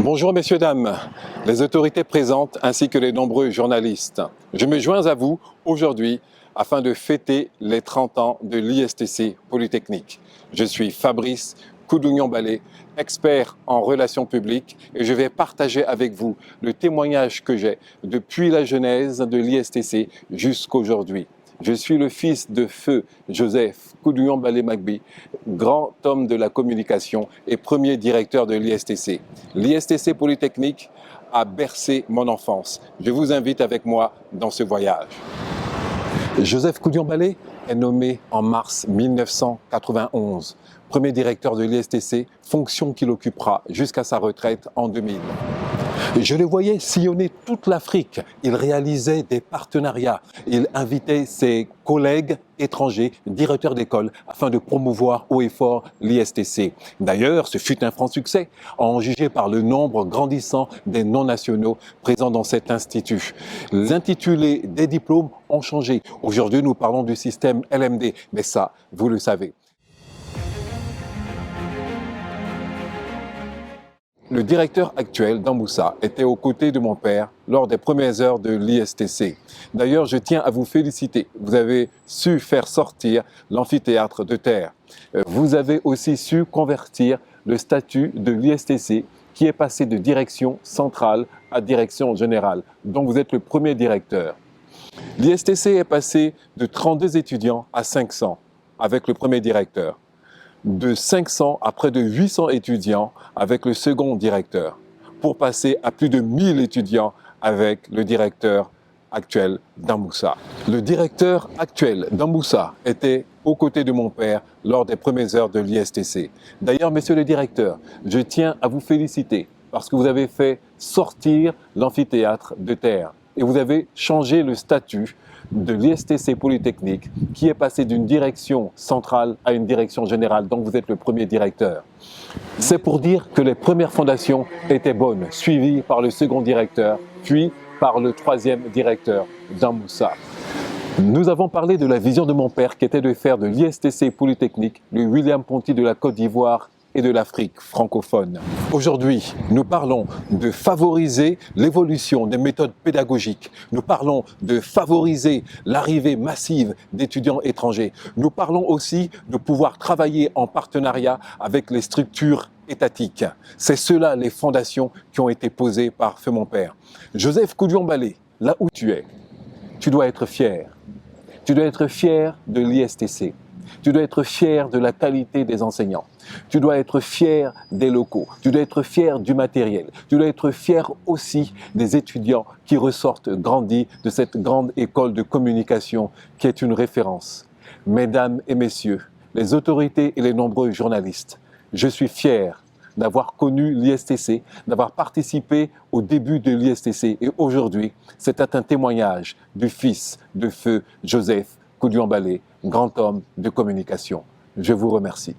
Bonjour messieurs, dames, les autorités présentes ainsi que les nombreux journalistes. Je me joins à vous aujourd'hui afin de fêter les 30 ans de l'ISTC Polytechnique. Je suis Fabrice Koudounian-Balé, expert en relations publiques, et je vais partager avec vous le témoignage que j'ai depuis la genèse de l'ISTC jusqu'aujourd'hui. Je suis le fils de feu Joseph Koudounian-Balé Magbi, grand homme de la communication et premier directeur de l'ISTC. L'ISTC Polytechnique a bercé mon enfance. Je vous invite avec moi dans ce voyage. Joseph Koudounian-Balé est nommé en mars 1991, premier directeur de l'ISTC, fonction qu'il occupera jusqu'à sa retraite en 2000. Je le voyais sillonner toute l'Afrique. Il réalisait des partenariats. Il invitait ses collègues étrangers, directeurs d'école, afin de promouvoir haut et fort l'ISTC. D'ailleurs, ce fut un franc succès, en jugé par le nombre grandissant des non-nationaux présents dans cet institut. Les intitulés des diplômes ont changé. Aujourd'hui, nous parlons du système LMD, mais ça, vous le savez. Le directeur actuel d'Amoussa était aux côtés de mon père lors des premières heures de l'ISTC. D'ailleurs, je tiens à vous féliciter. Vous avez su faire sortir l'amphithéâtre de terre. Vous avez aussi su convertir le statut de l'ISTC qui est passé de direction centrale à direction générale, dont vous êtes le premier directeur. L'ISTC est passé de 32 étudiants à 500 avec le premier directeur, de 500 à près de 800 étudiants avec le second directeur, pour passer à plus de 1000 étudiants avec le directeur actuel d'Amoussa. Le directeur actuel d'Amoussa était aux côtés de mon père lors des premières heures de l'ISTC. D'ailleurs, messieurs les directeurs, je tiens à vous féliciter parce que vous avez fait sortir l'amphithéâtre de terre et vous avez changé le statut de l'ISTC Polytechnique qui est passé d'une direction centrale à une direction générale, dont vous êtes le premier directeur. C'est pour dire que les premières fondations étaient bonnes, suivies par le second directeur, puis par le troisième directeur d'Amoussa. Nous avons parlé de la vision de mon père qui était de faire de l'ISTC Polytechnique le William Ponty de la Côte d'Ivoire et de l'Afrique francophone. Aujourd'hui, nous parlons de favoriser l'évolution des méthodes pédagogiques. Nous parlons de favoriser l'arrivée massive d'étudiants étrangers. Nous parlons aussi de pouvoir travailler en partenariat avec les structures étatiques. C'est cela les fondations qui ont été posées par feu mon père. Joseph Koudounian-Balé, là où tu es, tu dois être fier. Tu dois être fier de l'ISTC. Tu dois être fier de la qualité des enseignants. Tu dois être fier des locaux. Tu dois être fier du matériel. Tu dois être fier aussi des étudiants qui ressortent grandis de cette grande école de communication qui est une référence. Mesdames et messieurs, les autorités et les nombreux journalistes, je suis fier d'avoir connu l'ISTC, d'avoir participé au début de l'ISTC. Et aujourd'hui, c'est un témoignage du fils de feu Joseph Koudounian-Balé, grand homme de communication. Je vous remercie.